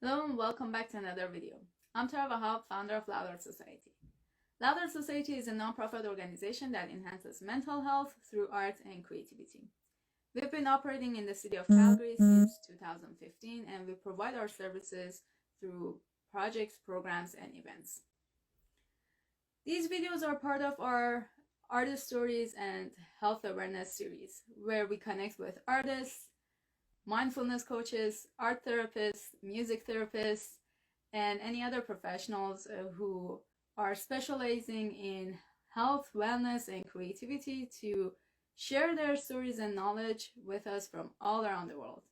Hello and welcome back to another video. I'm Vahab, founder of Louder Society. Louder Society is a non-profit organization that enhances mental health through art and creativity. We've been operating in the city of Calgary since 2015, and we provide our services through projects, programs, and events. These videos are part of our Artist Stories and Health Awareness series, where we connect with artists, mindfulness coaches, art therapists, music therapists, and any other professionals who are specializing in health, wellness, and creativity to share their stories and knowledge with us from all around the world.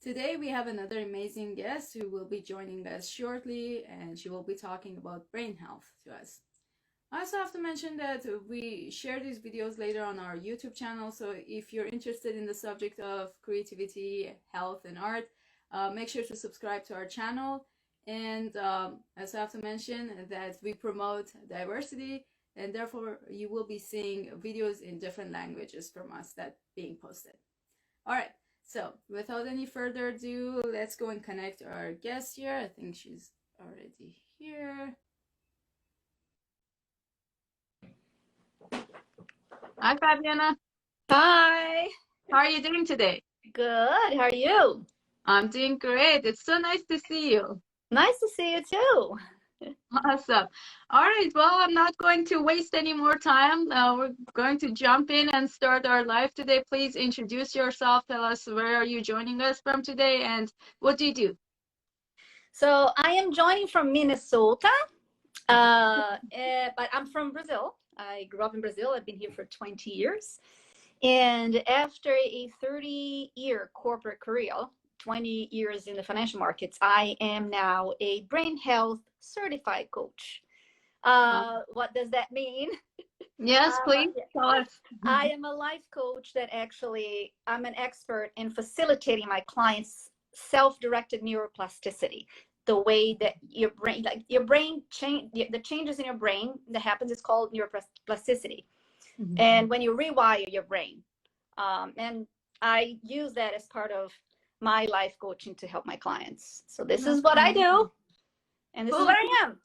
Today we have another amazing guest who will be joining us shortly, and she will be talking about brain health to us. I also have to mention that we share these videos later on our YouTube channel, so if you're interested in the subject of creativity, health, and art, make sure to subscribe to our channel. And I also have to mention that we promote diversity, and therefore you will be seeing videos in different languages from us that being posted. All right, so without any further ado, let's go and connect our guest here. I think she's already here. Hi, Fabiana. Hi. How are you doing today? Good. How are you? I'm doing great. It's so nice to see you. Nice to see you too. Awesome. All right. Well, I'm not going to waste any more time. We're going to jump in and start our live today. Please introduce yourself. Tell us where are you joining us from today and what do you do? So I am joining from Minnesota, but I'm from Brazil. I grew up in Brazil. I've been here for 20 years. And after a 30-year corporate career, 20 years in the financial markets, I am now a brain health certified coach. What does that mean? Yes, please tell us. I am a life coach that actually, I'm an expert in facilitating my clients' self-directed neuroplasticity. The way that your brain, the changes in your brain that happens is called neuroplasticity. Mm-hmm. And when you rewire your brain, and I use that as part of my life coaching to help my clients. So this is what I do, and this is what I am.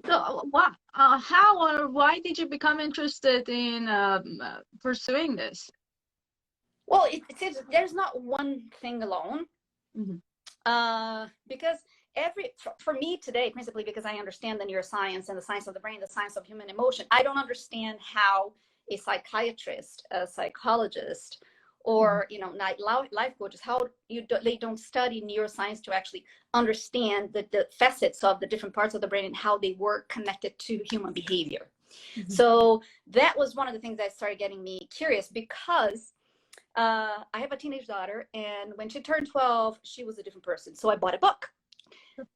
So how or why did you become interested in pursuing this? Well, there's not one thing alone. Mm-hmm. Because for me today, principally because I understand the neuroscience and the science of the brain, the science of human emotion, I don't understand how a psychiatrist, a psychologist, or life coaches, they don't study neuroscience to actually understand the facets of the different parts of the brain and how they work connected to human behavior. Mm-hmm. So that was one of the things that started getting me curious, because I have a teenage daughter, and when she turned 12, she was a different person. So I bought a book,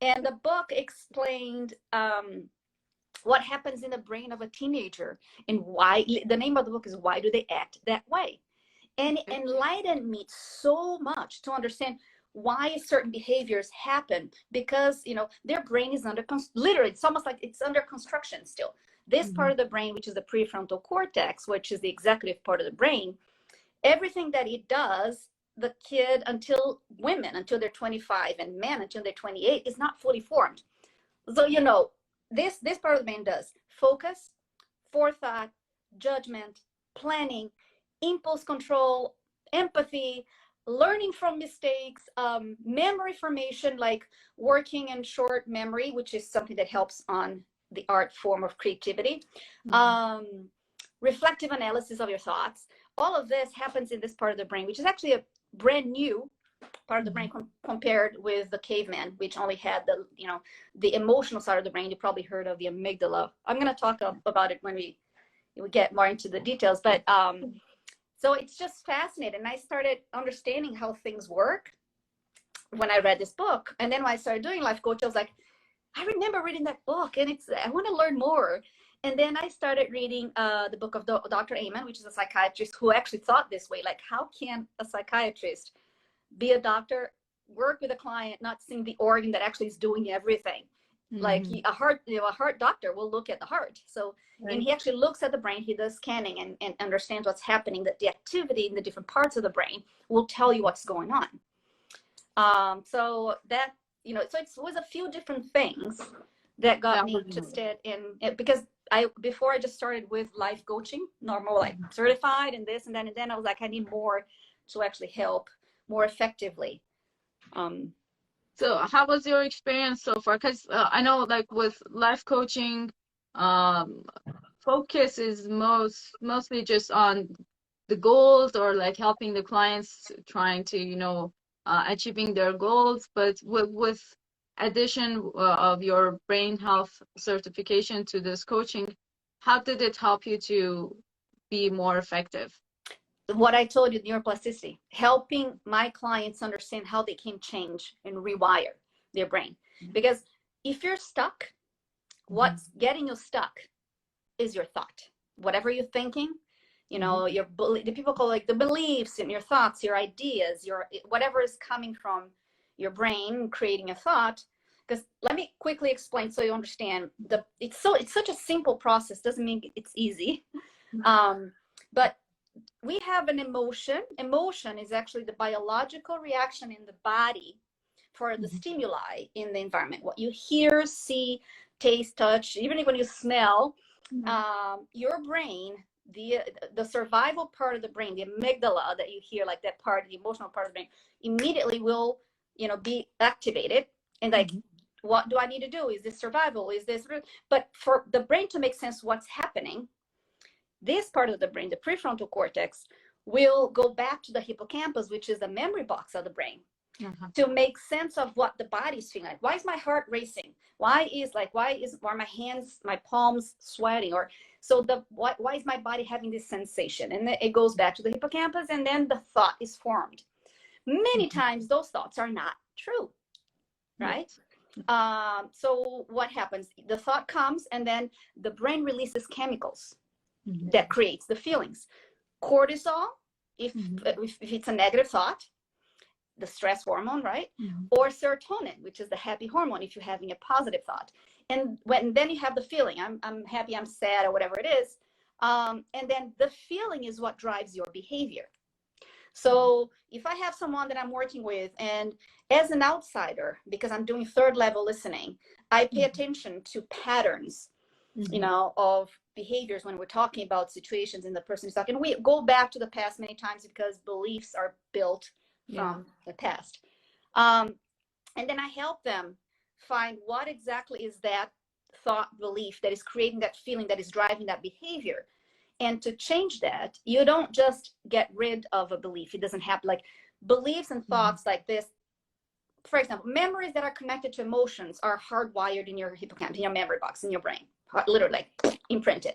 and the book explained what happens in the brain of a teenager and why. The name of the book is "Why Do They Act That Way?" And it enlightened me so much to understand why certain behaviors happen, because their brain is literally, it's almost like it's under construction still. This mm-hmm. part of the brain, which is the prefrontal cortex, which is the executive part of the brain, everything that it does, the kid until they're 25, and men until they're 28, is not fully formed. So this part of the brain does focus, forethought, judgment, planning, impulse control, empathy, learning from mistakes, memory formation, like working in short memory, which is something that helps on the art form of creativity, mm-hmm. Reflective analysis of your thoughts. All of this happens in this part of the brain, which is actually a brand new part of the brain compared with the caveman, which only had the emotional side of the brain. You probably heard of the amygdala. I'm going to talk about it when we get more into the details. But so it's just fascinating. And I started understanding how things work when I read this book. And then when I started doing life coach, I was like, I remember reading that book, and I want to learn more. And then I started reading the book of Dr. Amen, which is a psychiatrist who actually thought this way. Like, how can a psychiatrist be a doctor, work with a client, not seeing the organ that actually is doing everything? Mm-hmm. Like a heart doctor will look at the heart. So, right. And he actually looks at the brain, he does scanning and understands what's happening, that the activity in the different parts of the brain will tell you what's going on. So that, so it was a few different things that got me interested in it, because before I just started with life coaching, normal, like certified and this and that, and then I was like, I need more to actually help more effectively. So how was your experience so far? Because I know, like, with life coaching, focus is mostly just on the goals, or like helping the clients trying to achieving their goals. But with addition of your brain health certification to this coaching, how did it help you to be more effective? What I told you, neuroplasticity, helping my clients understand how they can change and rewire their brain. Because if you're stuck, what's getting you stuck is your thought. Whatever you're thinking, the people call like the beliefs and your thoughts, your ideas, your whatever is coming from your brain creating a thought. Because let me quickly explain so you understand. It's such a simple process, doesn't mean it's easy. But we have an emotion. Emotion is actually the biological reaction in the body for the stimuli in the environment. What you hear, see, taste, touch, even when you smell, your brain, the survival part of the brain, the amygdala that you hear, like that part, the emotional part of the brain, immediately will, be activated. And like, what do I need to do? Is this survival? Is this? But for the brain to make sense what's happening, this part of the brain, the prefrontal cortex, will go back to the hippocampus, which is the memory box of the brain, to make sense of what the body's feeling like. Why is my heart racing? Why are my hands, my palms sweating? Or so why is my body having this sensation? And then it goes back to the hippocampus, and then the thought is formed. Many times those thoughts are not true, right? So what happens? The thought comes, and then the brain releases chemicals that creates the feelings. Cortisol, if it's a negative thought, the stress hormone, right? Or serotonin, which is the happy hormone if you're having a positive thought. And then you have the feeling, I'm happy, I'm sad, or whatever it is. And then the feeling is what drives your behavior. So if I have someone that I'm working with, and as an outsider, because I'm doing third level listening, I pay attention to patterns, of behaviors when we're talking about situations and the person is talking. We go back to the past many times because beliefs are built from the past. And then I help them find what exactly is that thought, belief that is creating that feeling, that is driving that behavior. And to change that, you don't just get rid of a belief. It doesn't happen. Like beliefs and thoughts like this, for example, memories that are connected to emotions are hardwired in your hippocampus, in your memory box, in your brain, literally like imprinted.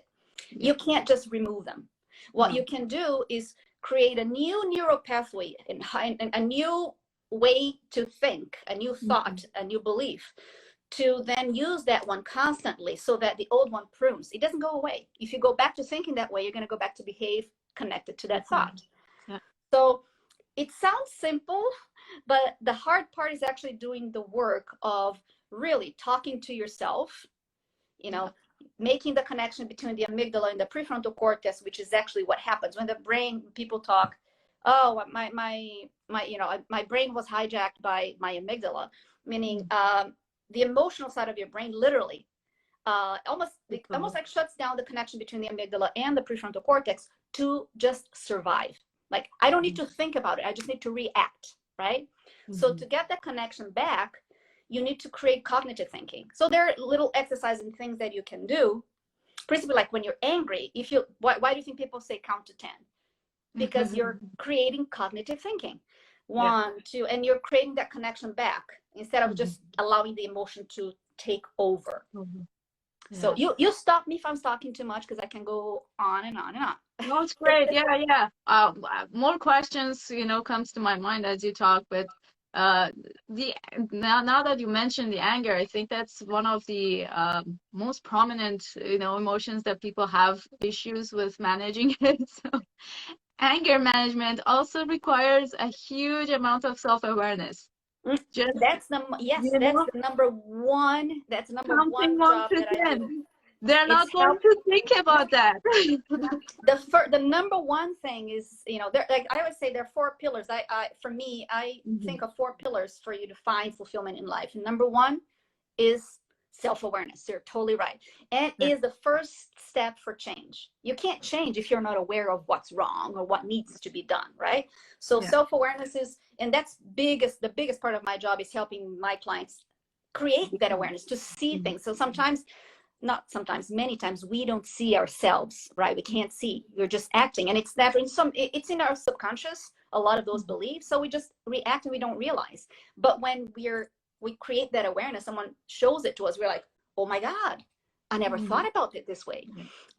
You can't just remove them. What you can do is create a new neural pathway and a new way to think, a new thought, a new belief, to then use that one constantly so that the old one prunes. It doesn't go away. If you go back to thinking that way, you're going to go back to behave connected to that thought. So it sounds simple, but the hard part is actually doing the work of really talking to yourself, making the connection between the amygdala and the prefrontal cortex, which is actually what happens when the brain, people talk, oh, my brain was hijacked by my amygdala, meaning the emotional side of your brain literally almost like shuts down the connection between the amygdala and the prefrontal cortex to just survive. Like, I don't need to think about it. I just need to react, right? So to get that connection back, you need to create cognitive thinking. So there are little exercises and things that you can do. Principally, like when you're angry, why do you think people say count to 10? Because you're creating cognitive thinking. 1, 2, and you're creating that connection back instead of just allowing the emotion to take over. So you stop me if I'm talking too much, because I can go on and on and on. No, it's great. More questions, comes to my mind as you talk, but now that you mentioned the anger, I think that's one of the most prominent, emotions that people have issues with managing it. So anger management also requires a huge amount of self-awareness. That's the number one. That's the number one job that I do. They're not It's going to think about that. the number one thing is, you know, there, like I would say there are 4 pillars. For me, I think of 4 pillars for you to find fulfillment in life. And number one is self-awareness. You're totally right. And is the first step for change. You can't change if you're not aware of what's wrong or what needs to be done, right? So self-awareness is, and that's the biggest part of my job is helping my clients create that awareness to see things. So many times we don't see ourselves, right? We can't see, we're just acting, and it's never it's in our subconscious, a lot of those beliefs, so we just react and we don't realize. But when we create that awareness, someone shows it to us, we're like, oh my God, I never thought about it this way.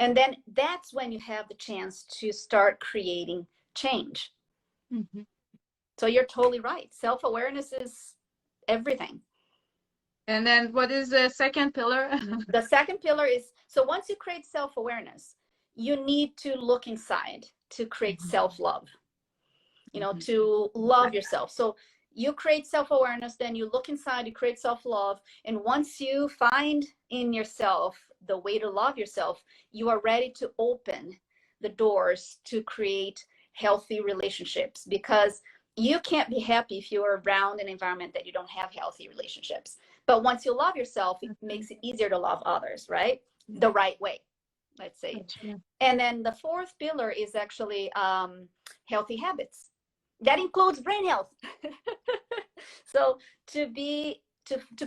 And then that's when you have the chance to start creating change. So you're totally right. Self-awareness is everything. And then what is the second pillar? The second pillar is, so once you create self-awareness, you need to look inside to create self-love, you know, to love yourself. So you create self-awareness, then you look inside, you create self-love. And once you find in yourself the way to love yourself, you are ready to open the doors to create healthy relationships, because you can't be happy if you're around an environment that you don't have healthy relationships. But once you love yourself, it makes it easier to love others, right? The right way, let's say. And then the 4th pillar is actually healthy habits. That includes brain health. So to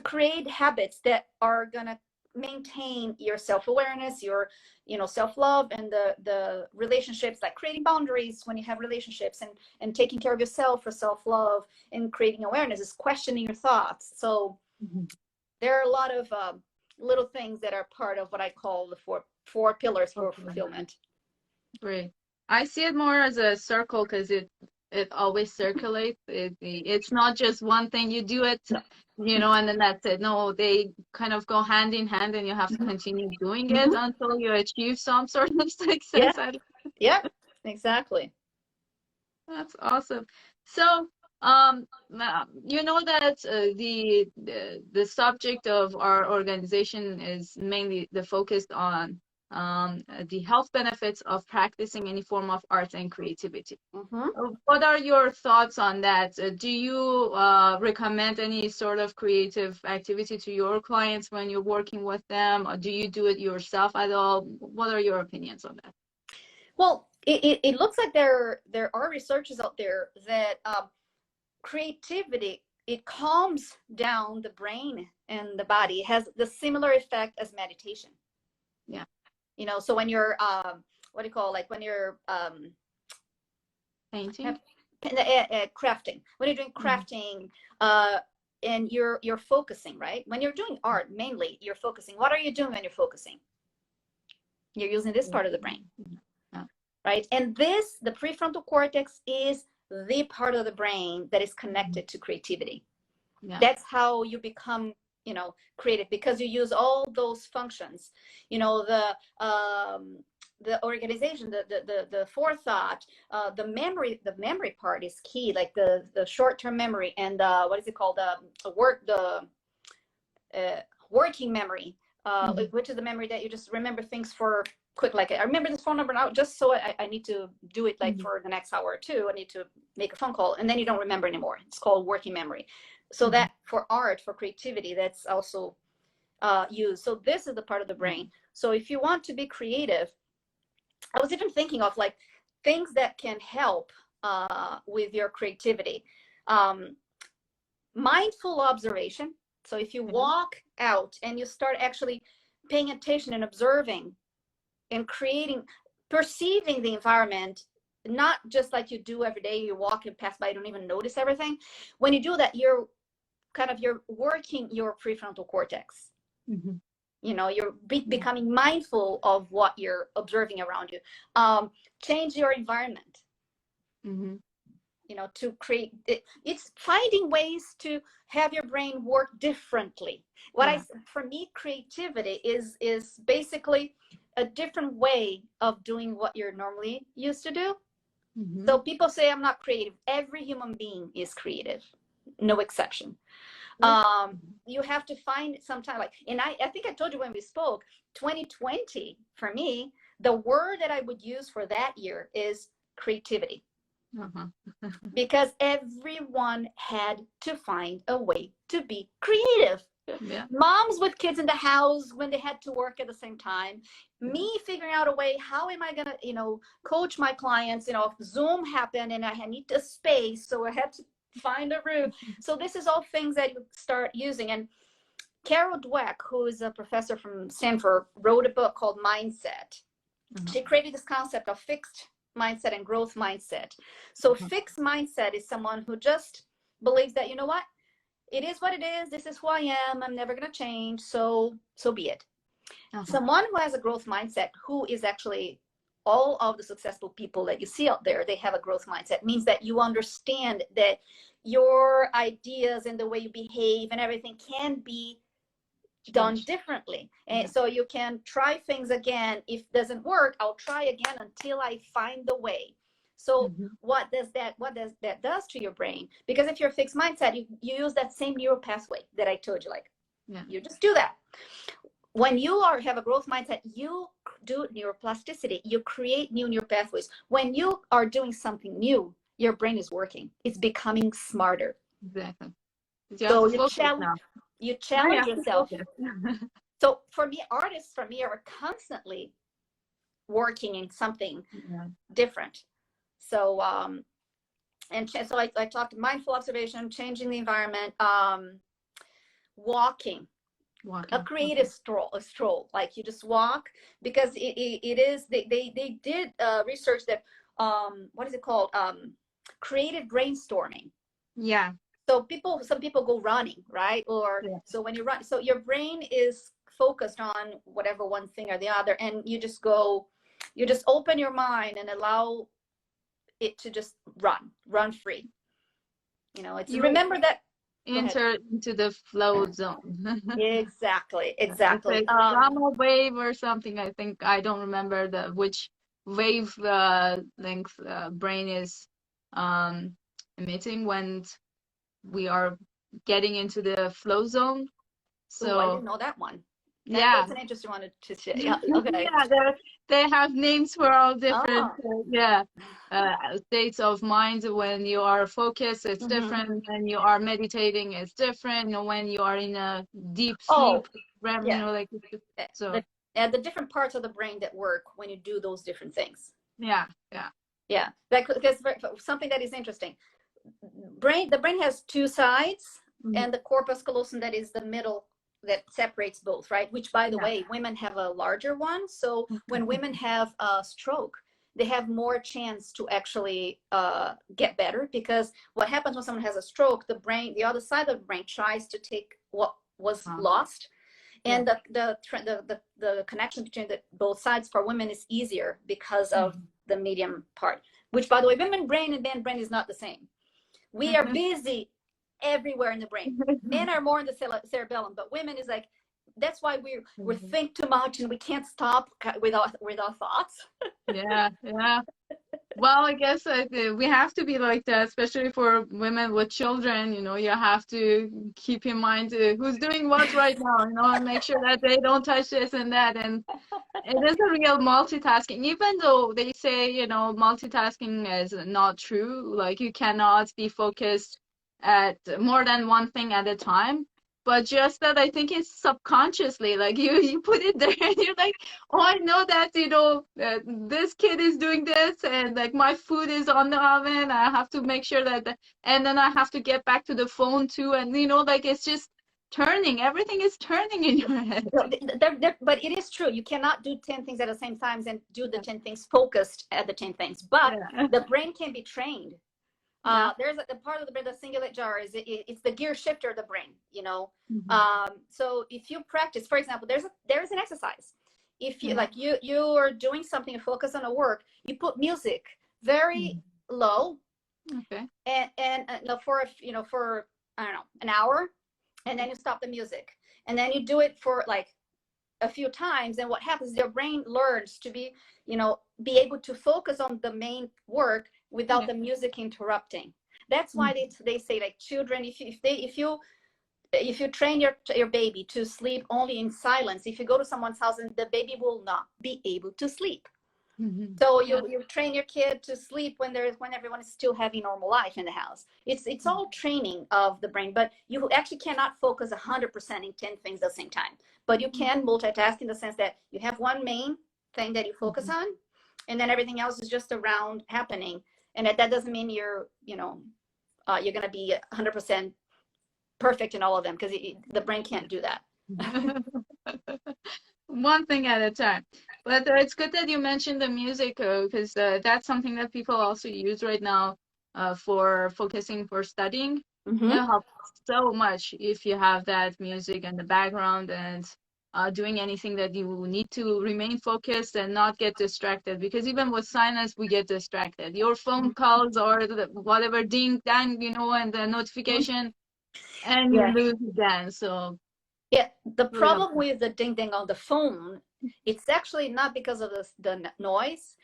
create habits that are gonna maintain your self-awareness, your, you know, self-love, and the relationships, like creating boundaries when you have relationships, and taking care of yourself for self-love, and creating awareness is questioning your thoughts. So there are a lot of little things that are part of what I call the four pillars for fulfillment. Great. I see it more as a circle, because it always circulates. It's not just one thing. You do it, you know, and then that's it. No, they kind of go hand in hand, and you have to continue doing it until you achieve some sort of success. Yeah, exactly. That's awesome. So, you know that the subject of our organization is mainly the focus on the health benefits of practicing any form of art and creativity. What are your thoughts on that? Do you recommend any sort of creative activity to your clients when you're working with them, or do you do it yourself at all? What are your opinions on that? Well, it looks like there are researchers out there that creativity, it calms down the brain and the body. It has the similar effect as meditation. Yeah. You know, so when you're what do you call, like when you're painting, crafting, when you're doing crafting, and you're focusing, right? When you're doing art, mainly you're focusing. What are you doing when you're focusing? You're using this part of the brain. Right? And the prefrontal cortex is the part of the brain that is connected to creativity. That's how you become, you know, creative, because you use all those functions, you know, the organization, the forethought, the memory part is key, like the short-term memory, and what is it called, working memory, which is the memory that you just remember things for quick, like I remember this phone number now, just so I need to do it like for the next hour or two, I need to make a phone call, and then you don't remember anymore. It's called working memory. So that for art, for creativity, that's also used. So this is the part of the brain. So if you want to be creative, I was even thinking of like things that can help with your creativity. Mindful observation. So if you walk out and you start actually paying attention and observing and perceiving the environment, not just like you do every day, you walk and pass by, you don't even notice everything. When you do that, you're working your prefrontal cortex. You know, you're becoming mindful of what you're observing around you. Change your environment. You know, to create it's finding ways to have your brain work differently. For me, creativity is basically a different way of doing what you're normally used to do. So people say I'm not creative. Every human being is creative. no exception. You have to find some time, like, and I think I told you when we spoke, 2020 for me, the word that I would use for that year is creativity. Because everyone had to find a way to be creative. Yeah. Moms with kids in the house when they had to work at the same time, me figuring out a way, how am I gonna, coach my clients, if Zoom happened and I need a space, so I had to find a room. So this is all things that you start using. And Carol Dweck, who is a professor from Stanford, wrote a book called Mindset. She created this concept of fixed mindset and growth mindset. So fixed mindset is someone who just believes that, you know what, it is what it is. This is who I am. I'm never going to change. So be it. Someone who has a growth mindset, who is actually all of the successful people that you see out there, they have a growth mindset, means that you understand that your ideas and the way you behave and everything can be done differently. And so you can try things again. If it doesn't work, I'll try again until I find the way. So what that does to your brain? Because if you're a fixed mindset, you use that same neural pathway that I told you, like, you just do that. When you have a growth mindset, you do neuroplasticity. You create new neural pathways. When you are doing something new, your brain is working. It's becoming smarter. Exactly. So you challenge yourself. So for me, artists are constantly working in something different. So so I talked mindful observation, changing the environment, walking. A creative stroll, like you just walk, because it is, they did research that, what is it called? Creative brainstorming. Yeah. So some people go running, right? Or so when you run, so your brain is focused on whatever one thing or the other, and you just open your mind and allow it to just run free. Remember that. Enter into the flow zone. Exactly. It's like gamma wave or something. I think, I don't remember which wave length brain is emitting when we are getting into the flow zone. So I didn't know that one. That's an interesting one to share. Yeah, okay. They have names for all different states of mind. When you are focused, it's different. When you are meditating, it's different. When you are in a deep sleep, the different parts of the brain that work when you do those different things. Yeah. Because something that is interesting. The brain has two sides, and the corpus callosum, that is the middle, that separates both, right? Which, by the way, women have a larger one. So when women have a stroke, they have more chance to actually get better, because what happens when someone has a stroke, the other side of the brain tries to take what was lost, and the connection between both sides for women is easier because of the medium part. Which, by the way, women brain and man brain is not the same. We are busy everywhere in the brain. Men are more in the cerebellum, but women is like, that's why we think too much and we can't stop with our thoughts. Well, I guess we have to be like that, especially for women with children. You have to keep in mind who's doing what right now, and make sure that they don't touch this and that. And it is a real multitasking, even though they say, multitasking is not true. Like, you cannot be focused at more than one thing at a time. But just that, I think it's subconsciously, like you put it there and you're like, oh, I know that, this kid is doing this, and like my food is on the oven. I have to make sure that, and then I have to get back to the phone too. And, like, it's just turning. Everything is turning in your head. But it is true. You cannot do 10 things at the same time and do the 10 things focused at the 10 things. But the brain can be trained. There's the part of the brain, the cingulate jar, it's the gear shifter of the brain, so if you practice, for example, there is an exercise. If you like you are doing something, and focus on a work, you put music very low, and for I don't know, an hour, and then you stop the music, and then you do it for like a few times, and what happens is your brain learns to be able to focus on the main work without the music interrupting. That's why they say, like, children, if you train your baby to sleep only in silence, if you go to someone's house, and the baby will not be able to sleep. So you train your kid to sleep when everyone is still having normal life in the house. It's all training of the brain, but you actually cannot focus 100% in 10 things at the same time. But you can multitask in the sense that you have one main thing that you focus on, and then everything else is just around happening. And that doesn't mean you're going to be 100% perfect in all of them, because the brain can't do that. One thing at a time. But it's good that you mentioned the music, because that's something that people also use right now for focusing, for studying. It helps so much if you have that music in the background, and doing anything that you need to remain focused and not get distracted, because even with silence we get distracted. Your phone calls or whatever ding dang, and the notification, and you lose again. So the problem with the ding ding on the phone, it's actually not because of the noise.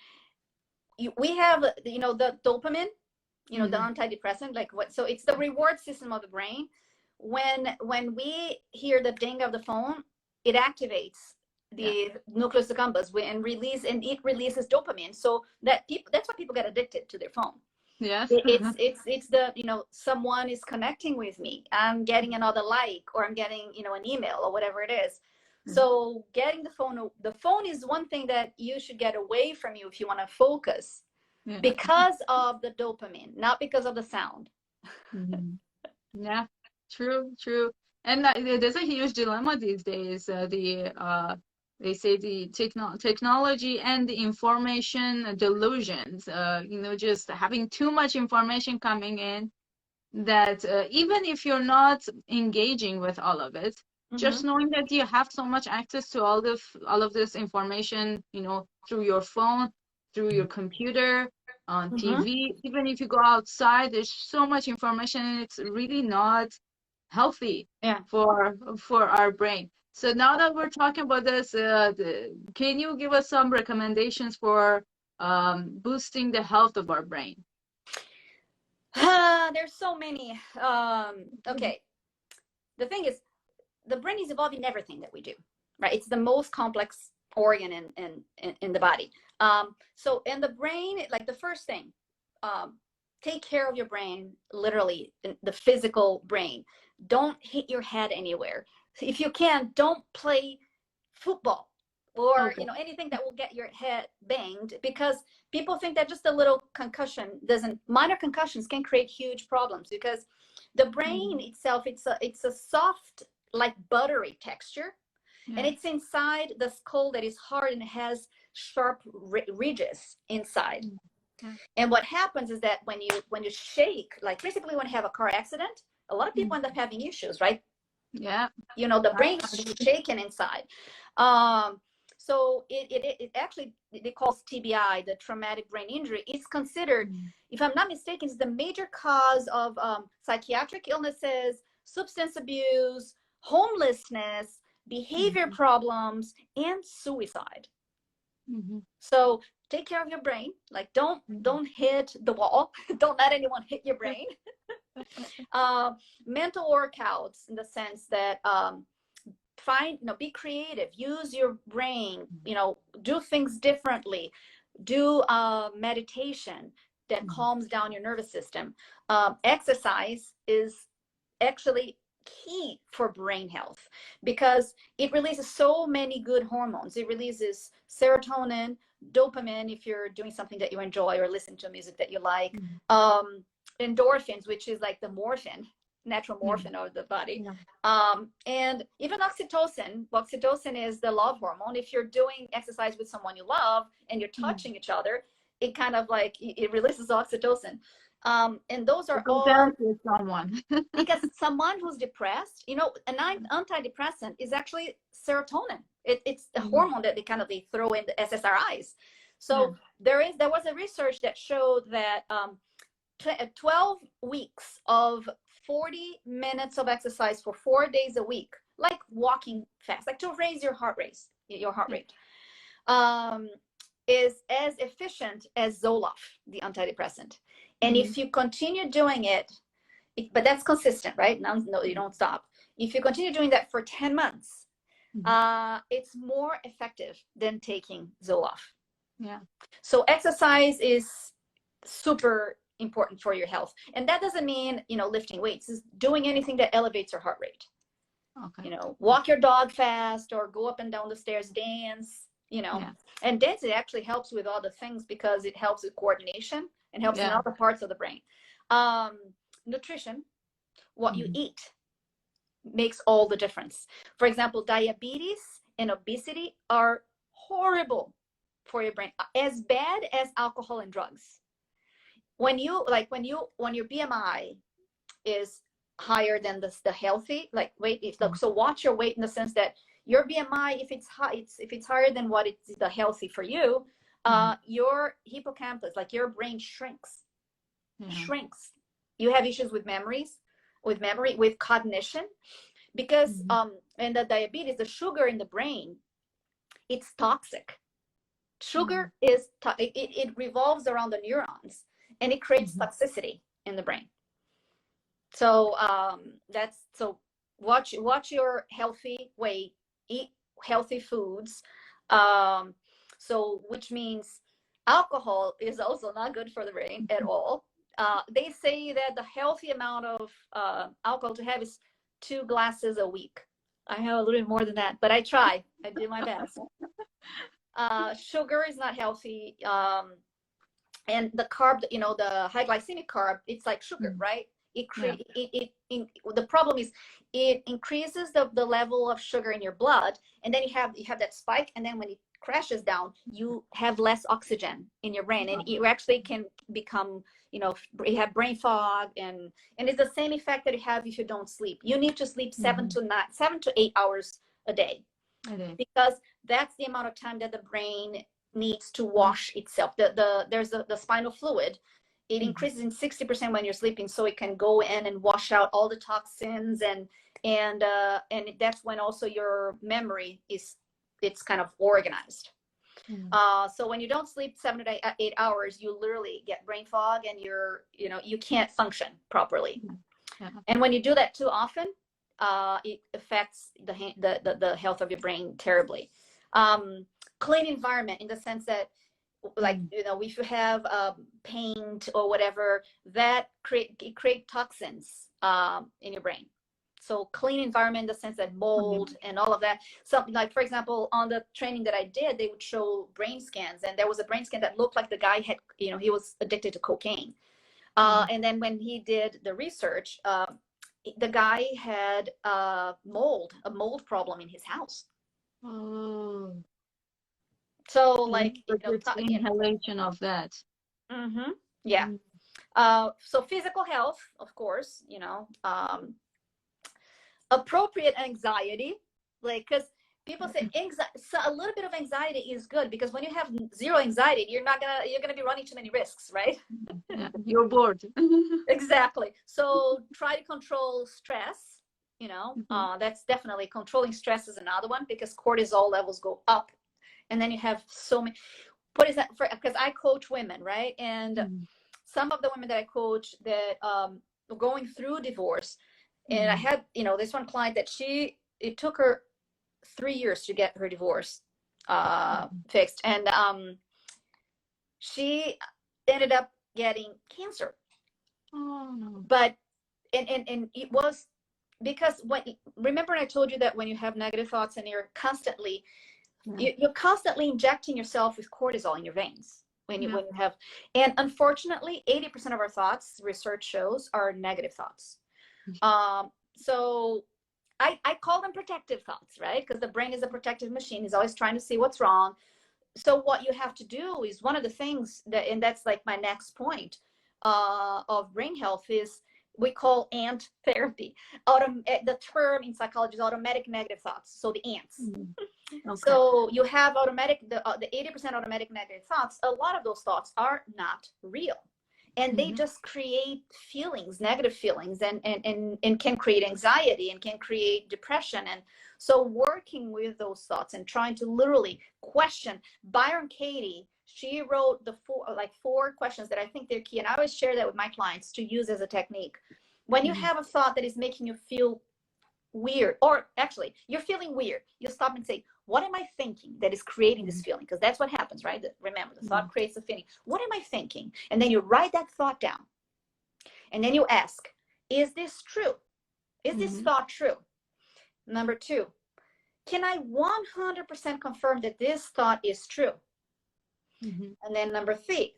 We have the dopamine, the antidepressant, so it's the reward system of the brain. When we hear the ding of the phone, it activates the nucleus accumbens and it releases dopamine. So that's why people get addicted to their phone. Yes. It's the someone is connecting with me, I'm getting another like, or I'm getting an email or whatever it is. So getting the phone is one thing that you should get away from you if you want to focus, because of the dopamine, not because of the sound. Yeah, true. And there's a huge dilemma these days. They say the technology and the information delusions, just having too much information coming in, that even if you're not engaging with all of it, just knowing that you have so much access to all of this information, through your phone, through your computer, on TV, even if you go outside, there's so much information, and it's really not healthy for our brain. So now that we're talking about this, can you give us some recommendations for boosting the health of our brain? There's so many. Okay. The thing is, the brain is involved in everything that we do, right? It's the most complex organ in the body. So in the brain, like, the first thing, take care of your brain, literally, the physical brain. Don't hit your head anywhere. If you can, don't play football or anything that will get your head banged, because people think that just a little concussion minor concussions can create huge problems, because the brain itself, it's a soft, like buttery texture, and it's inside the skull that is hard and has sharp ridges inside. And what happens is that when you shake, like basically when you have a car accident, a lot of people end up having issues, right? The brain is shaken inside. So it actually, it calls TBI, the traumatic brain injury. It's considered, if I'm not mistaken, it's the major cause of psychiatric illnesses, substance abuse, homelessness, behavior problems, and suicide. So take care of your brain. Like, don't hit the wall. Don't let anyone hit your brain. Mental workouts, in the sense that be creative, use your brain, do things differently, do meditation that calms down your nervous system. Exercise is actually key for brain health, because it releases so many good hormones. It releases serotonin, dopamine if you're doing something that you enjoy or listen to music that you like, endorphins, which is like the natural morphine of the body, and even oxytocin. Oxytocin is the love hormone. If you're doing exercise with someone you love and you're touching each other, it kind of like it releases oxytocin. And those are all someone because someone who's depressed, an antidepressant is actually serotonin. It's a hormone that they throw in the SSRIs. So there was a research that showed that 12 weeks of 40 minutes of exercise for 4 days a week, like walking fast, like to raise your heart rate, is as efficient as Zoloft, the antidepressant. And if you continue doing it, but that's consistent, right? No, you don't stop. If you continue doing that for 10 months, it's more effective than taking Zoloft. Yeah. So exercise is super important for your health. And that doesn't mean, lifting weights. It's doing anything that elevates your heart rate. Okay. Walk your dog fast or go up and down the stairs, dance, and dance, it actually helps with other things because it helps with coordination and helps in other parts of the brain. Nutrition, what you eat makes all the difference. For example, diabetes and obesity are horrible for your brain, as bad as alcohol and drugs. When your BMI is higher than the healthy weight, so watch your weight in the sense that your BMI, if it's high, if it's higher than what it's the healthy for you, your hippocampus, your brain shrinks. You have issues with memory, with cognition, because and the diabetes, the sugar in the brain, it's toxic. Sugar is it revolves around the neurons, and it creates toxicity in the brain. So watch your healthy weight, eat healthy foods. Which means alcohol is also not good for the brain at all. They say that the healthy amount of alcohol to have is 2 glasses a week. I have a little bit more than that, but I try. I do my best. Sugar is not healthy. And the carb, the high glycemic carb, it's like sugar, right? The problem is it increases the level of sugar in your blood, and then you have that spike, and then when it crashes down, you have less oxygen in your brain, and you actually can become, you have brain fog, and it's the same effect that you have if you don't sleep. You need to sleep 7 to 8 hours a day, because that's the amount of time that the brain needs to wash itself. There's the spinal fluid. It increases in 60% when you're sleeping, so it can go in and wash out all the toxins, and that's when also your memory it's kind of organized. So when you don't sleep 7 to 8 hours, you literally get brain fog, and you can't function properly. And when you do that too often, it affects the health of your brain terribly. Clean environment, in the sense that, if you have paint or whatever, that create toxins in your brain. So clean environment in the sense that mold and all of that. Something like, for example, on the training that I did, they would show brain scans, and there was a brain scan that looked like the guy had, he was addicted to cocaine. And then when he did the research, the guy had a mold problem in his house. So inhalation of that. So physical health, of course, appropriate anxiety, because people say so a little bit of anxiety is good, because when you have zero anxiety, you're gonna be running too many risks, right? You're bored. Exactly. So try to control stress. That's definitely, controlling stress is another one, because cortisol levels go up. And then you have so many, what is that for? Because I coach women, right? And some of the women that I coach that were going through divorce, and I had, this one client that it took her 3 years to get her divorce fixed. And she ended up getting cancer. Oh, no. But, and it was because remember I told you that when you have negative thoughts and you're constantly injecting yourself with cortisol in your veins when you have, and unfortunately 80% of our thoughts, research shows, are negative thoughts. So I call them protective thoughts, right? Because the brain is a protective machine. It's always trying to see what's wrong. So what you have to do is, one of the things and that's like my next point of brain health, is we call ant therapy. The term in psychology is automatic negative thoughts. So the ants. Okay. So you have the 80% automatic negative thoughts. A lot of those thoughts are not real, and they just create feelings, negative feelings, and can create anxiety and can create depression. And so working with those thoughts and trying to literally question. Byron Katie She wrote the four questions that I think they're key. And I always share that with my clients to use as a technique. When you have a thought that is making you feel weird, or actually you're feeling weird, you stop and say, what am I thinking that is creating this feeling? Because that's what happens, right? Remember, the thought creates the feeling. What am I thinking? And then you write that thought down. And then you ask, is this true? Is this thought true? Number 2, can I 100% confirm that this thought is true? And then number 3,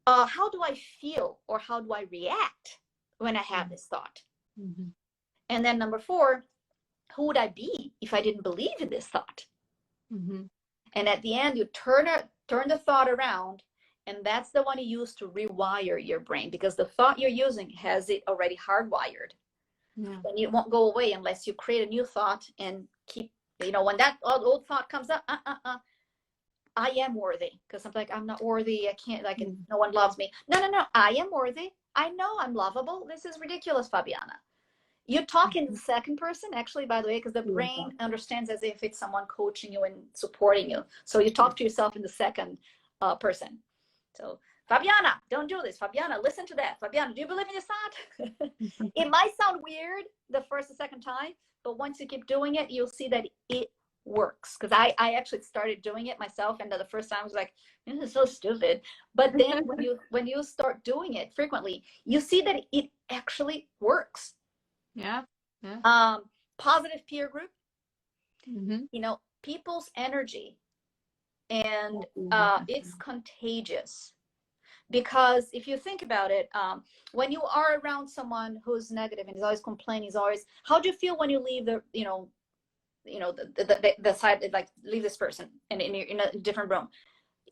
how do I feel, or how do I react when I have this thought? And then number 4, who would I be if I didn't believe in this thought? And at the end, you turn the thought around, and that's the one you use to rewire your brain, because the thought you're using has it already hardwired. And it won't go away unless you create a new thought and keep, when that old thought comes up, I am worthy. Because I'm like, I'm not worthy. I can't, no one loves me. No. I am worthy. I know I'm lovable. This is ridiculous, Fabiana. You talk in the second person, actually, by the way, because the brain understands as if it's someone coaching you and supporting you. So you talk to yourself in the second person. So, Fabiana, don't do this. Fabiana, listen to that. Fabiana, do you believe in this thought? It might sound weird the first or second time, but once you keep doing it, you'll see that it works. Because I actually started doing it myself, and the first time I was like, this is so stupid. But then when you start doing it frequently, you see that it actually works. Positive peer group, people's energy, and it's contagious. Because if you think about it, when you are around someone who's negative and is always complaining, how do you feel when you leave the side, like leave this person and in a different room?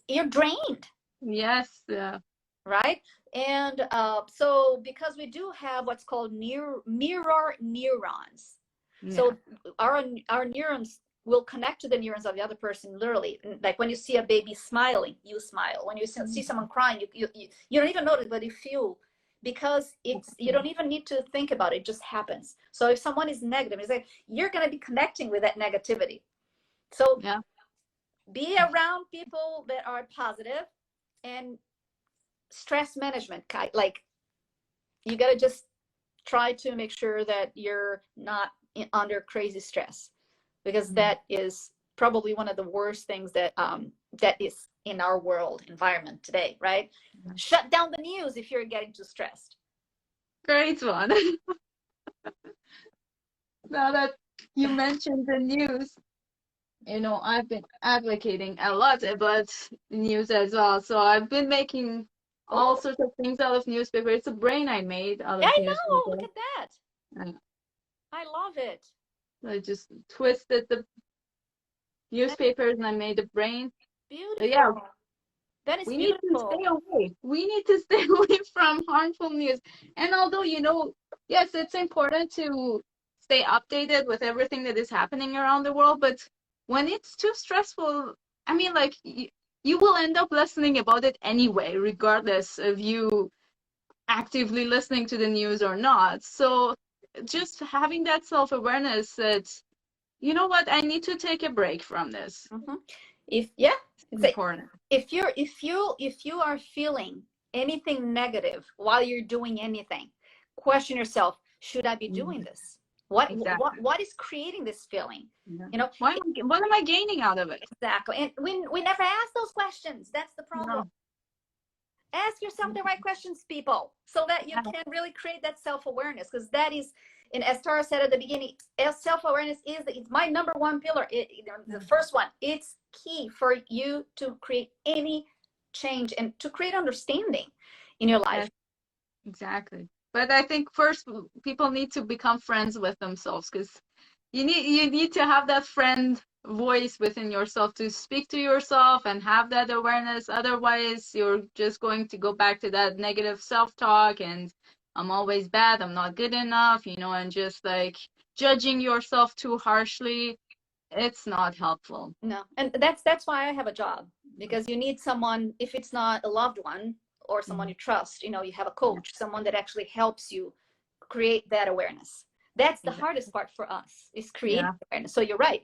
You're drained. Yes. Yeah. Right. And so because we do have what's called mirror neurons, so our neurons will connect to the neurons of the other person, literally. Like when you see a baby smiling, you smile. When you see someone crying, you don't even notice, but you feel, because you don't even need to think about it. It just happens. So if someone is negative, it's like you're going to be connecting with that negativity. So be around people that are positive. And stress management, like you got to just try to make sure that you're not under crazy stress, because that is probably one of the worst things that is in our world environment today, right? Shut down the news if you're getting too stressed. Great one. Now that you mentioned the news, I've been advocating a lot about news as well. So I've been making all sorts of things out of newspaper. It's a brain I made out of newspaper. I know, look at that. I love it. I just twisted the newspapers and I made a brain. Beautiful. But yeah, that is we beautiful. need to stay away. We need to stay away from harmful news. And although, yes, it's important to stay updated with everything that is happening around the world, but when it's too stressful, I mean, like, you will end up listening about it anyway, regardless of you actively listening to the news or not. So just having that self-awareness that, you know what, I need to take a break from this. It's important. If you are feeling anything negative while you're doing anything, question yourself, should I be doing this? What is creating this feeling? What am I gaining out of it? Exactly. And we never ask those questions. That's the problem. Ask yourself the right questions, people, so that you can really create that self-awareness, because that is, and as Tara said at the beginning, self-awareness it's my number one pillar. The first one, it's key for you to create any change and to create understanding in your life. Exactly. But I think first people need to become friends with themselves, because you need to have that friend voice within yourself to speak to yourself and have that awareness. Otherwise, you're just going to go back to that negative self-talk and I'm always bad, I'm not good enough, and just like judging yourself too harshly. It's not helpful. No, and that's why I have a job, because you need someone, if it's not a loved one or someone you trust, you have a coach, someone that actually helps you create that awareness. That's the hardest part for us, is creating awareness. So you're right.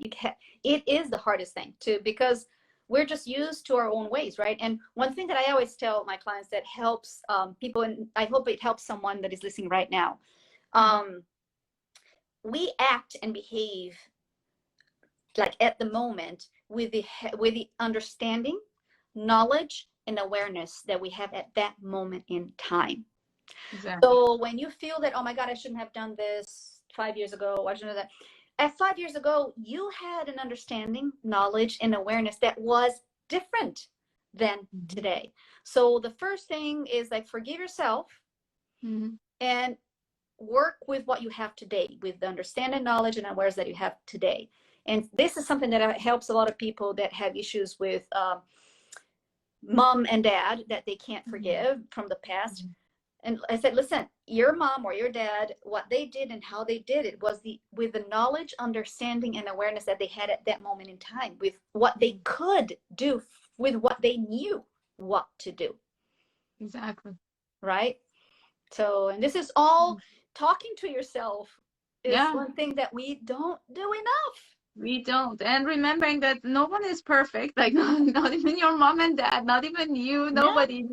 It is the hardest thing too, because we're just used to our own ways, right? And one thing that I always tell my clients that helps people, and I hope it helps someone that is listening right now, we act and behave like at the moment with the understanding, knowledge, and awareness that we have at that moment in time. Exactly. So when you feel that, oh my God, I shouldn't have done this 5 years ago, I shouldn't have that. At 5 years ago, you had an understanding, knowledge, and awareness that was different than today. So the first thing is like forgive yourself and work with what you have today, with the understanding, knowledge, and awareness that you have today. And this is something that helps a lot of people that have issues with mom and dad that they can't forgive from the past. And I said, listen, your mom or your dad, what they did and how they did it was with the knowledge, understanding, and awareness that they had at that moment in time, with what they could do, with what they knew what to do. Exactly. Right? So, and this is all talking to yourself is one thing that we don't do enough. We don't. And remembering that no one is perfect, like not even your mom and dad, not even you, nobody,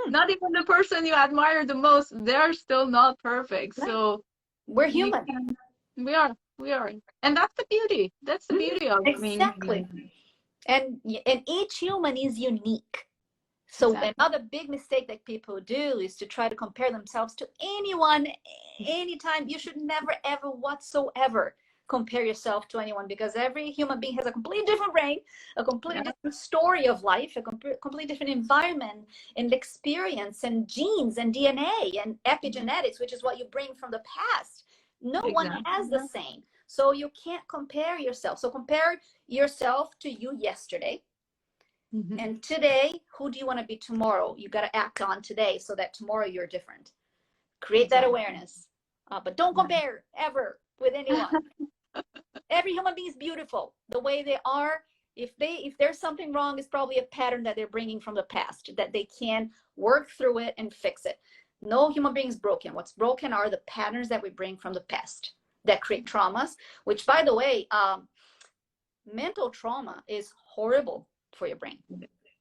not even the person you admire the most, they're still not perfect. Right. So we're human. We are. And that's the beauty. That's the beauty of exactly. And each human is unique. So another big mistake that people do is to try to compare themselves to anyone, anytime. You should never, ever whatsoever compare yourself to anyone, because every human being has a completely different brain, a completely different story of life, a completely different environment and experience and genes and DNA and epigenetics, which is what you bring from the past. No one has the same. So you can't compare yourself. So compare yourself to you yesterday. And today, who do you want to be tomorrow? You got to act on today so that tomorrow you're different. Create that awareness. But don't compare ever with anyone. Every human being is beautiful the way they are. If there's something wrong, it's probably a pattern that they're bringing from the past that they can work through it and fix it. No human being is broken. What's broken are the patterns that we bring from the past that create traumas, which, by the way, mental trauma is horrible for your brain.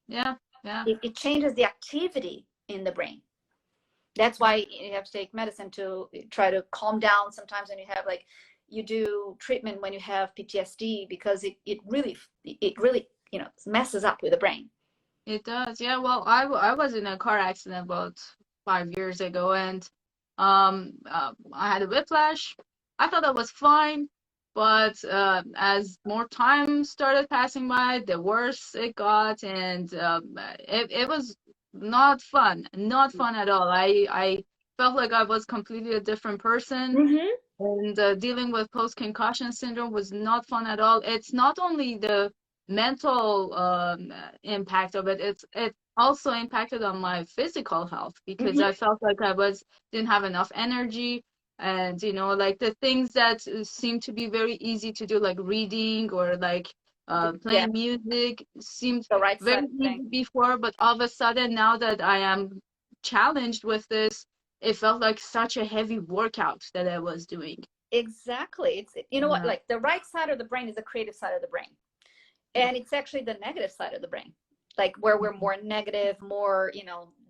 It changes the activity in the brain. That's why you have to take medicine to try to calm down sometimes when you have, like, you do treatment when you have PTSD, because it really messes up with the brain. It does. Yeah, well, I was in a car accident about 5 years ago, and I had a whiplash. I thought that was fine. But as more time started passing by, the worse it got, and it was not fun at all. I felt like I was completely a different person, and dealing with post-concussion syndrome was not fun at all. It's not only the mental impact of it, it also impacted on my physical health, because I felt like didn't have enough energy. And like the things that seem to be very easy to do, like reading or like playing music, seemed very easy before, but all of a sudden, now that I am challenged with this, it felt like such a heavy workout that I was doing. Exactly. It's what, like, the right side of the brain is the creative side of the brain, and it's actually the negative side of the brain, like where we're more negative, more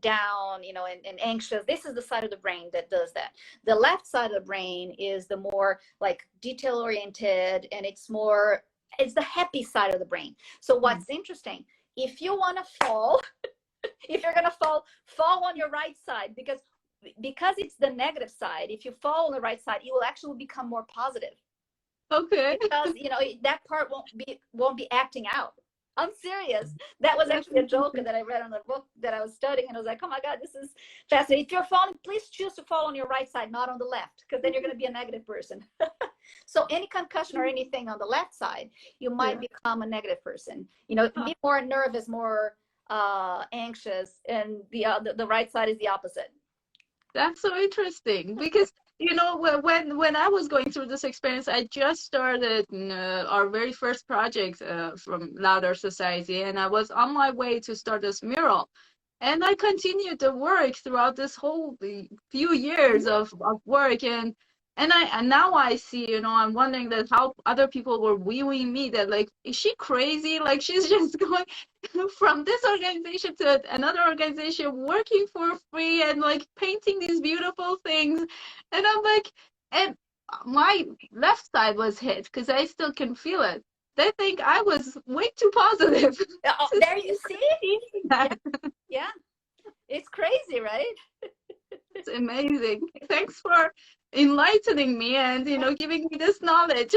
down, and anxious. This is the side of the brain that does that. The left side of the brain is the more like detail oriented, and it's the happy side of the brain. So what's interesting, if you want to fall, if you're gonna fall on your right side, because it's the negative side. If you fall on the right side, you will actually become more positive. Okay. Because that part won't be acting out. I'm serious. That was actually a joke that I read on the book that I was studying, and I was like, oh my God, this is fascinating. If you're falling, please choose to fall on your right side, not on the left, because then you're going to be a negative person. So any concussion or anything on the left side, you might become a negative person. Be more nervous, more anxious, and the right side is the opposite. That's so interesting, because when I was going through this experience, I just started our very first project from Louder Society, and I was on my way to start this mural, and I continued the work throughout this whole few years of work, and And now I see, I'm wondering that how other people were viewing me, that like, is she crazy? Like, she's just going from this organization to another organization, working for free and like painting these beautiful things. And I'm like, and my left side was hit because I still can feel it. They think I was way too positive. Oh, there you see? Yeah, yeah. It's crazy, right? It's amazing. Thanks for enlightening me and giving me this knowledge.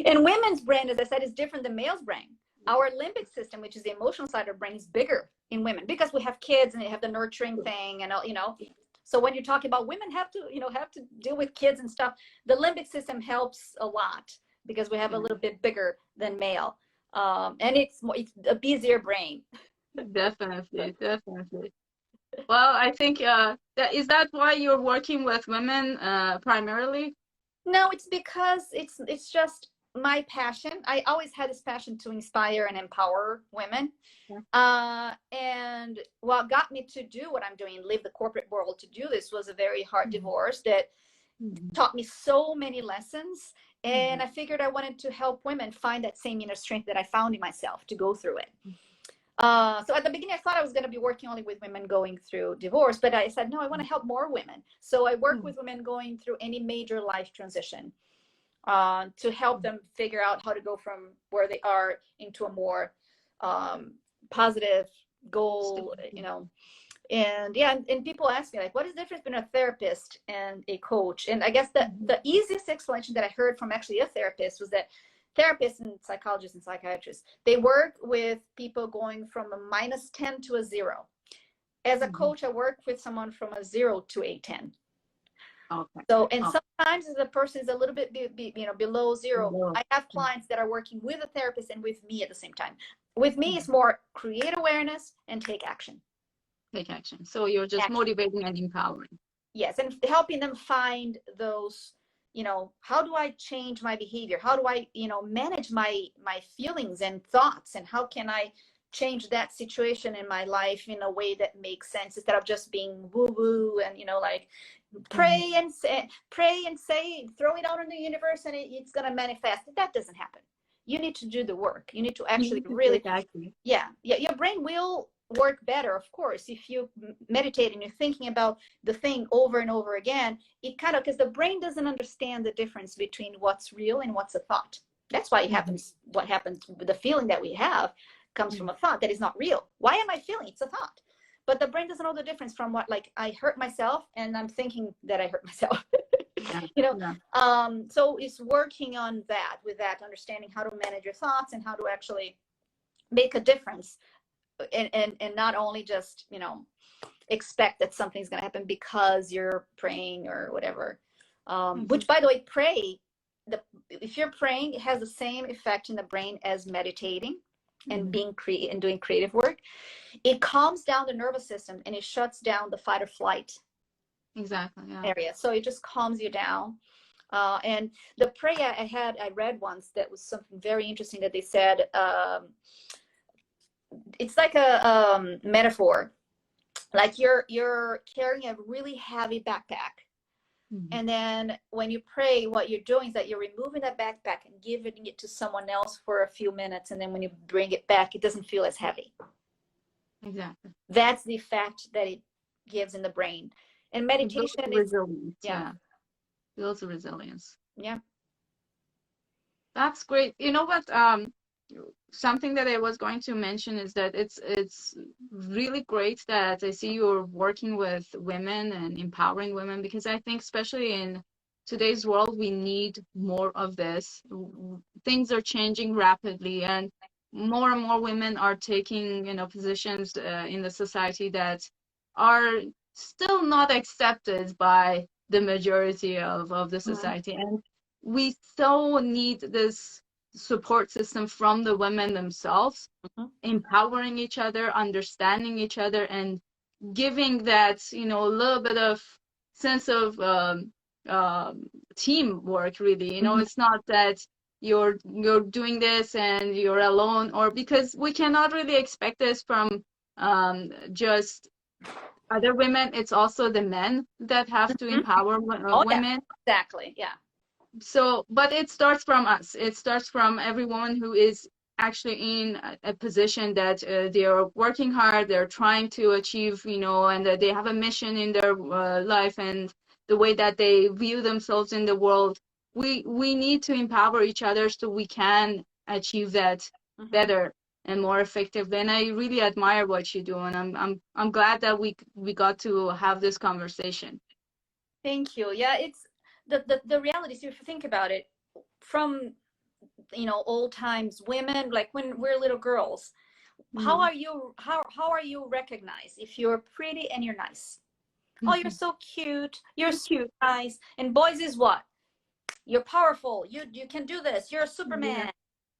And women's brain, as I said, is different than male's brain. Our limbic system, which is the emotional side of the brain, is bigger in women because we have kids and they have the nurturing thing, and so when you're talking about women have to deal with kids and stuff, the limbic system helps a lot because we have a little bit bigger than male, and it's a busier brain. Definitely. Well, I think is that why you're working with women primarily? No, it's because it's just my passion. I always had this passion to inspire and empower women. And what got me to do what I'm doing, leave the corporate world to do this, was a very hard divorce that taught me so many lessons. And I figured I wanted to help women find that same inner strength that I found in myself to go through it. So at the beginning, I thought I was going to be working only with women going through divorce, but I said, no, I want to help more women. So I work with women going through any major life transition to help them figure out how to go from where they are into a more positive goal, and and people ask me, like, what is the difference between a therapist and a coach? And I guess the easiest explanation that I heard from actually a therapist was that therapists and psychologists and psychiatrists, they work with people going from a -10 to a 0. As a coach, I work with someone from a 0 to a 10. Okay. So, and sometimes if the person is a little bit below 0, I have clients that are working with a therapist and with me at the same time. With me, it's more create awareness and take action. Take action. So you're just motivating and empowering. Yes, and helping them find those, how do I change my behavior? How do I, manage my feelings and thoughts? And how can I change that situation in my life in a way that makes sense, instead of just being woo-woo and, like pray and say, throw it out in the universe and it's going to manifest. That doesn't happen. You need to do the work. You need to actually your brain will work better, of course, if you meditate and you're thinking about the thing over and over again. It kind of, because the brain doesn't understand the difference between what's real and what's a thought. That's why it happens. What happens with the feeling that we have comes from a thought that is not real. Why am I feeling? It's a thought. But the brain doesn't know the difference from what, like, I hurt myself and I'm thinking that I hurt myself. So it's working on that, with that understanding how to manage your thoughts and how to actually make a difference, and not only just expect that something's going to happen because you're praying or whatever. Which, by the way, if you're praying, it has the same effect in the brain as meditating and doing creative work. It calms down the nervous system and it shuts down the fight or flight area. So it just calms you down. And the prayer I read once, that was something very interesting that they said. It's like a metaphor, like you're carrying a really heavy backpack, and then when you pray, what you're doing is that you're removing that backpack and giving it to someone else for a few minutes, and then when you bring it back, it doesn't feel as heavy. Exactly. That's the effect that it gives in the brain. And meditation is resilience. Builds resilience. Yeah. That's great. You know what? Something that I was going to mention is that it's really great that I see you're working with women and empowering women, because I think especially in today's world, we need more of this. Things are changing rapidly, and more women are taking positions in the society that are still not accepted by the majority of the society. And we so need this support system from the women themselves, empowering each other, understanding each other, and giving that a little bit of sense of teamwork, really. It's not that you're doing this and you're alone, or because we cannot really expect this from just other women, it's also the men that have to empower women. Yeah, exactly. Yeah. So, but it starts from us. It starts from every woman who is actually in a position that they are working hard, they're trying to achieve, and that they have a mission in their life, and the way that they view themselves in the world. We need to empower each other so we can achieve that better and more effectively. And I really admire what you do, and I'm glad that we got to have this conversation. Thank you. Yeah, it's the reality is, if you think about it, from old times, women, like when we're little girls, how are you recognized? If you're pretty and you're nice. Oh, you're so cute, you're so nice. And boys is what? You're powerful, you can do this, you're a Superman.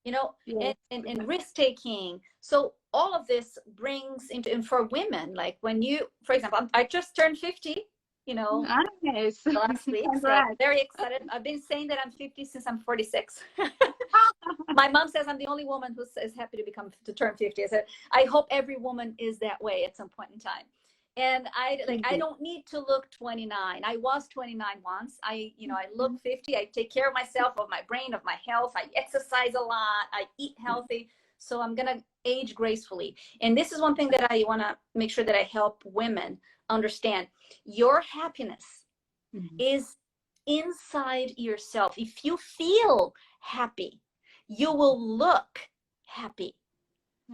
And risk taking. So all of this brings into, and for women, like when you, for example, I just turned 50, Nice. last week. So very excited. I've been saying that I'm 50 since I'm 46. My mom says I'm the only woman who is happy to turn 50. I said, I hope every woman is that way at some point in time. And I don't need to look 29. I was 29 once. I look 50. I take care of myself, of my brain, of my health. I exercise a lot. I eat healthy. So I'm going to age gracefully. And this is one thing that I want to make sure that I help women understand. Your happiness is inside yourself. If you feel happy, you will look happy.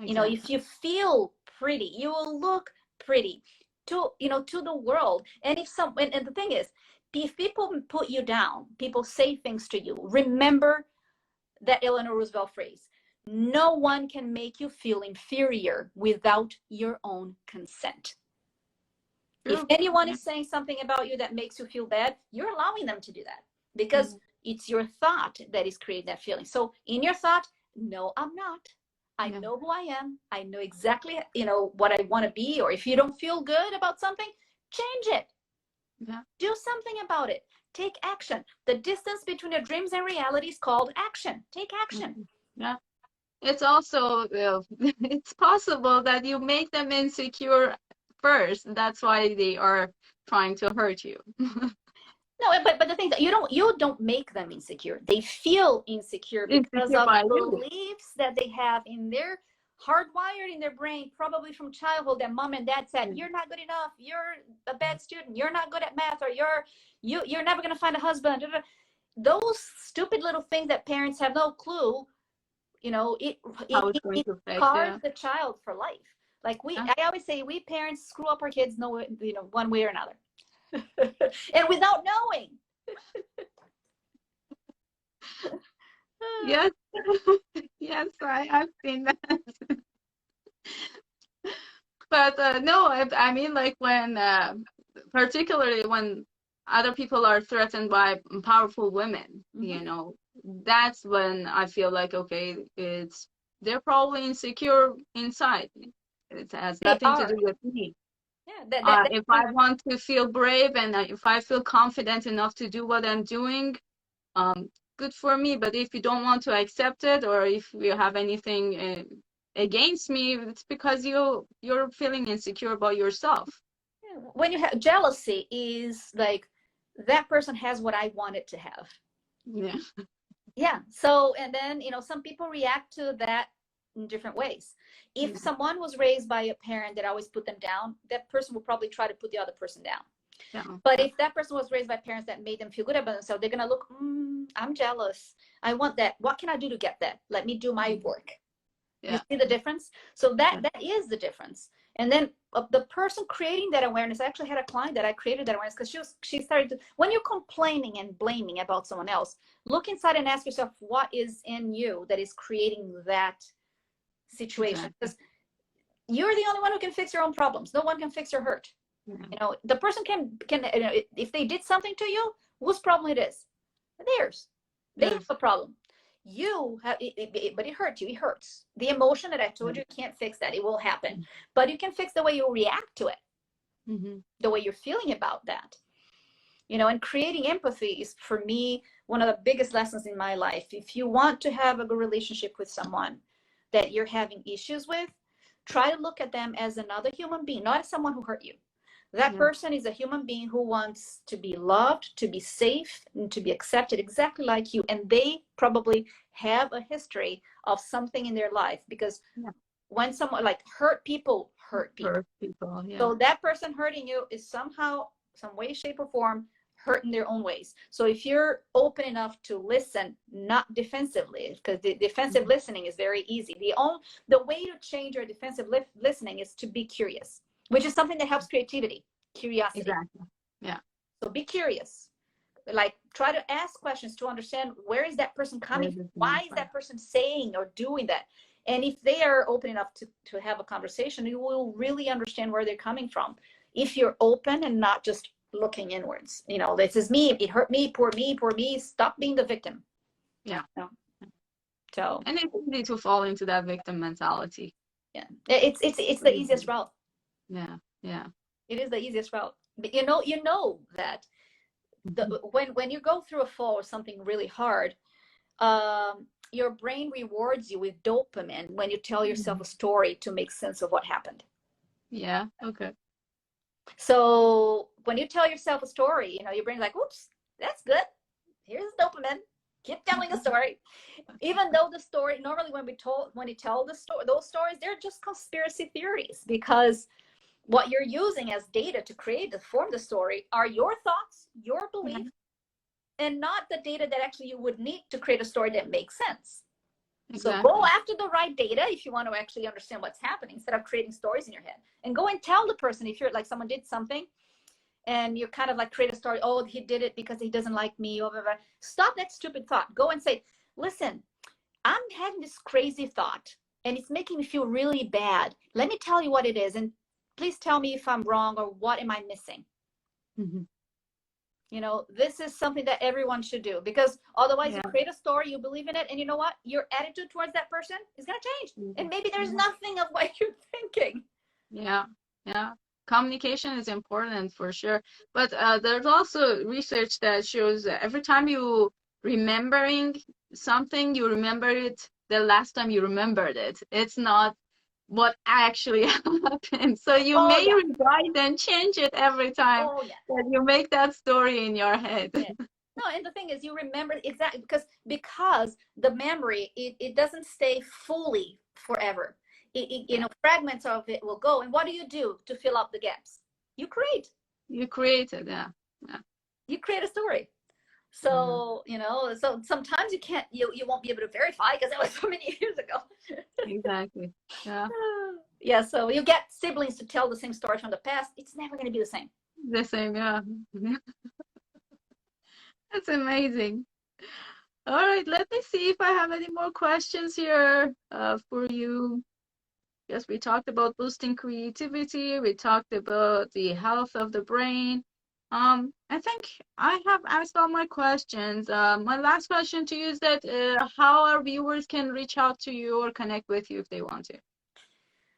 Exactly. If you feel pretty, you will look pretty to the world. And and the thing is, if people put you down, people say things to you, remember that Eleanor Roosevelt phrase: no one can make you feel inferior without your own consent. If anyone is saying something about you that makes you feel bad, you're allowing them to do that, because it's your thought that is creating that feeling. So in your thought, no, I'm not. I know who I am. I know exactly, what I want to be. Or if you don't feel good about something, change it. Do something about it. Take action. The distance between your dreams and reality is called action. Take action. Yeah. It's also, it's possible that you make them insecure first. That's why they are trying to hurt you. No, but the thing is, you don't make them insecure. They feel insecure because of beliefs that they have in their hardwired in their brain, probably from childhood, that mom and dad said, you're not good enough, you're a bad student, you're not good at math, or you're never going to find a husband. Those stupid little things that parents have no clue, it scars the child for life. Like I always say, we parents screw up our kids one way or another. And without knowing. Yes. Yes, I've seen that. But no, I mean, like when particularly when other people are threatened by powerful women, that's when I feel like, okay, they're probably insecure inside. It has nothing to do with me. Yeah, if I want to feel brave, and if I feel confident enough to do what I'm doing, good for me. But if you don't want to accept it, or if you have anything against me, it's because you're feeling insecure about yourself. When you have jealousy, is like, that person has what I wanted to have. Yeah. So, and then some people react to that in different ways. If someone was raised by a parent that always put them down, that person will probably try to put the other person down. But if that person was raised by parents that made them feel good about themselves, they're going to look, I'm jealous, I want that, what can I do to get that? Let me do my work. You see the difference? So that is the difference. And then the person creating that awareness, I actually had a client that I created that awareness, because she started to, when you're complaining and blaming about someone else, look inside and ask yourself, what is in you that is creating that situation? Because you're the only one who can fix your own problems. No one can fix your hurt. The person can if they did something to you, whose problem it is? Theirs. They have a problem. You have but it hurts you. It hurts. The emotion that I told you can't fix that. It will happen. But you can fix the way you react to it. The way you're feeling about that. And creating empathy is, for me, one of the biggest lessons in my life. If you want to have a good relationship with someone that you're having issues with, try to look at them as another human being, not as someone who hurt you. That person is a human being who wants to be loved, to be safe, and to be accepted exactly like you. And they probably have a history of something in their life, because when someone like hurt people. So that person hurting you is somehow, some way, shape, or form hurt in their own ways. So if you're open enough to listen, not defensively, because the defensive listening is very easy. The way to change your defensive listening is to be curious, which is something that helps creativity, curiosity. Exactly. Yeah. So be curious. Like, try to ask questions to understand, where is that person coming from? Why is that person saying or doing that? And if they are open enough to have a conversation, you will really understand where they're coming from. If you're open and not just looking inwards, this is me, it hurt me, poor me, stop being the victim. Yeah. So, and it's easy to fall into that victim mentality. Yeah, it's the easiest route. Yeah. It is the easiest route. But you know that when you go through a fall or something really hard, your brain rewards you with dopamine when you tell yourself a story to make sense of what happened. Yeah. Okay. So when you tell yourself a story, your brain's like, "Oops, that's good. Here's dopamine. Keep telling a story." Even though the story, normally when you tell those stories, they're just conspiracy theories, because what you're using as data to form the story are your thoughts, your beliefs, and not the data that actually you would need to create a story that makes sense. Exactly. So go after the right data if you want to actually understand what's happening, instead of creating stories in your head. And go and tell the person, if you're like, someone did something and you kind of like create a story, oh, he did it because he doesn't like me, blah, blah, blah. Stop that stupid thought. Go and say, listen, I'm having this crazy thought and it's making me feel really bad. Let me tell you what it is, and please tell me if I'm wrong or what am I missing. This is something that everyone should do, because otherwise you create a story, you believe in it, and you know what? Your attitude towards that person is going to change. And maybe there's nothing of what you're thinking. Yeah. Communication is important for sure. But there's also research that shows that every time you remembering something, you remember it the last time you remembered it. It's not what actually happened. So you may rewrite and change it every time that you make that story in your head. No, and the thing is, you remember exactly, because the memory, it doesn't stay fully forever. Fragments of it will go. And what do you do to fill up the gaps? You create. You create it, yeah. You create a story. So, so sometimes you won't be able to verify because that was so many years ago. Exactly. Yeah. Yeah. So you get siblings to tell the same story from the past. It's never going to be the same. The same, yeah. That's amazing. All right. Let me see if I have any more questions here for you. Yes, we talked about boosting creativity. We talked about the health of the brain. I think I have asked all my questions. My last question to you is that how our viewers can reach out to you or connect with you if they want to.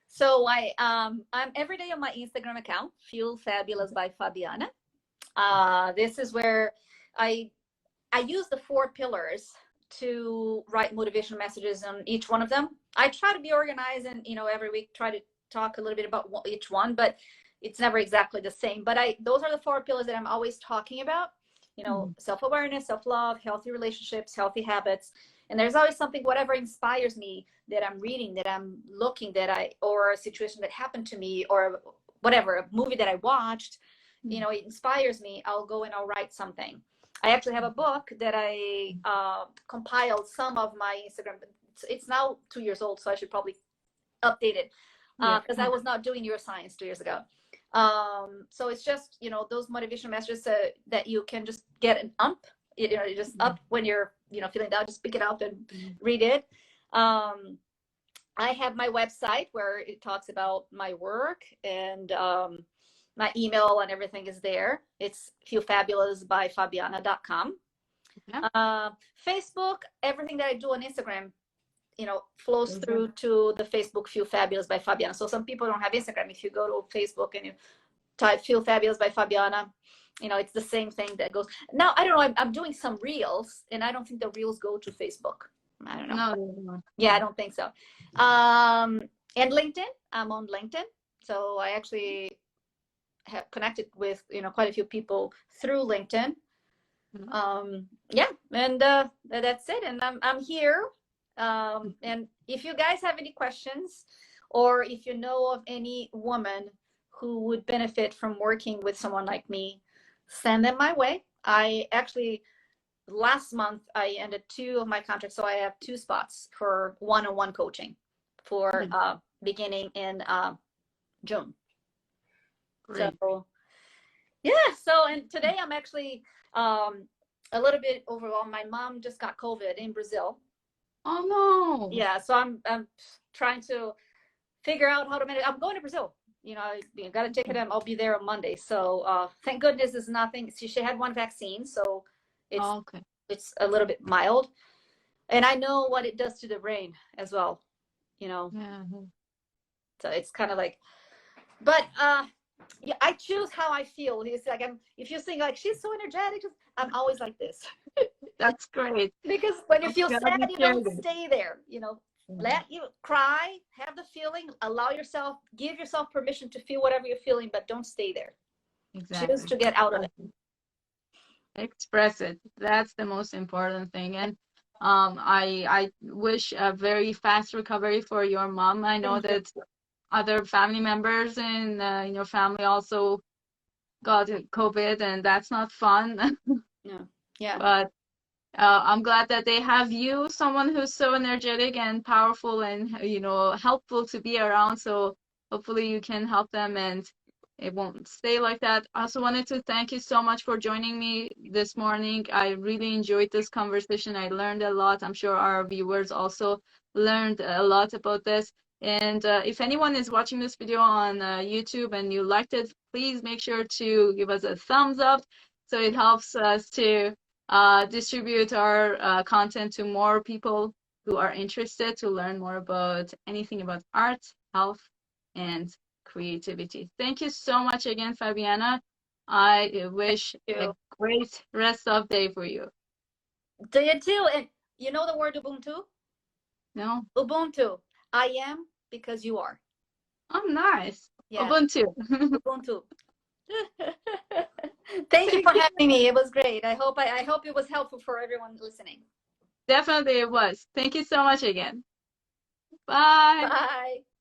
So I'm every day on my Instagram account, Feel Fabulous by Fabiana. This is where I use the 4 pillars to write motivational messages on each one of them. I try to be organized and, every week try to talk a little bit about each one, but it's never exactly the same. But those are the 4 pillars that I'm always talking about, self-awareness, self-love, healthy relationships, healthy habits. And there's always something, whatever inspires me, that I'm reading, that I'm looking, or a situation that happened to me, or whatever, a movie that I watched, it inspires me. I'll go and I'll write something. I actually have a book that I compiled some of my Instagram. It's now 2 years old, so I should probably update it because I was not doing neuroscience 2 years ago. So it's just, those motivational messages that you can just get an just up when you're, feeling down, just pick it up and read it. I have my website where it talks about my work, and my email and everything is there. It's feelfabulousbyfabiana.com. Facebook, everything that I do on Instagram, flows through to the Facebook Feel Fabulous by Fabiana. So some people don't have Instagram. If you go to Facebook and you type Feel Fabulous by Fabiana, it's the same thing that goes. Now, I don't know, I'm doing some reels, and I don't think the reels go to Facebook. I don't know. No. Yeah, I don't think so. And LinkedIn, I'm on LinkedIn. So I actually have connected with, quite a few people through LinkedIn. Yeah, and that's it. And I'm here. And if you guys have any questions, or if you know of any woman who would benefit from working with someone like me, send them my way. I actually, last month, I ended 2 of my contracts. So I have 2 spots for one-on-one coaching for beginning in June. Great. So, yeah. So, and today I'm actually a little bit overwhelmed. My mom just got COVID in Brazil. Oh no. Yeah. So I'm trying to figure out how to manage. I'm going to Brazil. I got a ticket and I'll be there on Monday. So thank goodness it's nothing. She had 1 vaccine, so it's a little bit mild. And I know what it does to the brain as well. Yeah. So it's kind of like, but yeah, I choose how I feel. It's like, if you think like she's so energetic, I'm always like this. That's great. Because when you feel sad, you don't stay there. Let you cry, have the feeling, give yourself permission to feel whatever you're feeling, but don't stay there. Exactly. Choose to get out of it. Express it. That's the most important thing. And I wish a very fast recovery for your mom. I know that other family members in your family also got COVID, and that's not fun. No. Yeah. But I'm glad that they have you, someone who's so energetic and powerful and helpful to be around. So hopefully you can help them and it won't stay like that. I also wanted to thank you so much for joining me this morning. I really enjoyed this conversation. I learned a lot. I'm sure our viewers also learned a lot about this. And if anyone is watching this video on YouTube and you liked it, please make sure to give us a thumbs up. So it helps us to distribute our content to more people who are interested to learn more about anything about art, health, and creativity. Thank you so much again, Fabiana. I wish a great rest of day for you. Do you too? And you know the word Ubuntu? No. Ubuntu. I am because you are. Oh, nice. Yeah. Ubuntu. Ubuntu. Thank you for having me. It was great. I hope it was helpful for everyone listening. Definitely it was. Thank you so much again. Bye. Bye.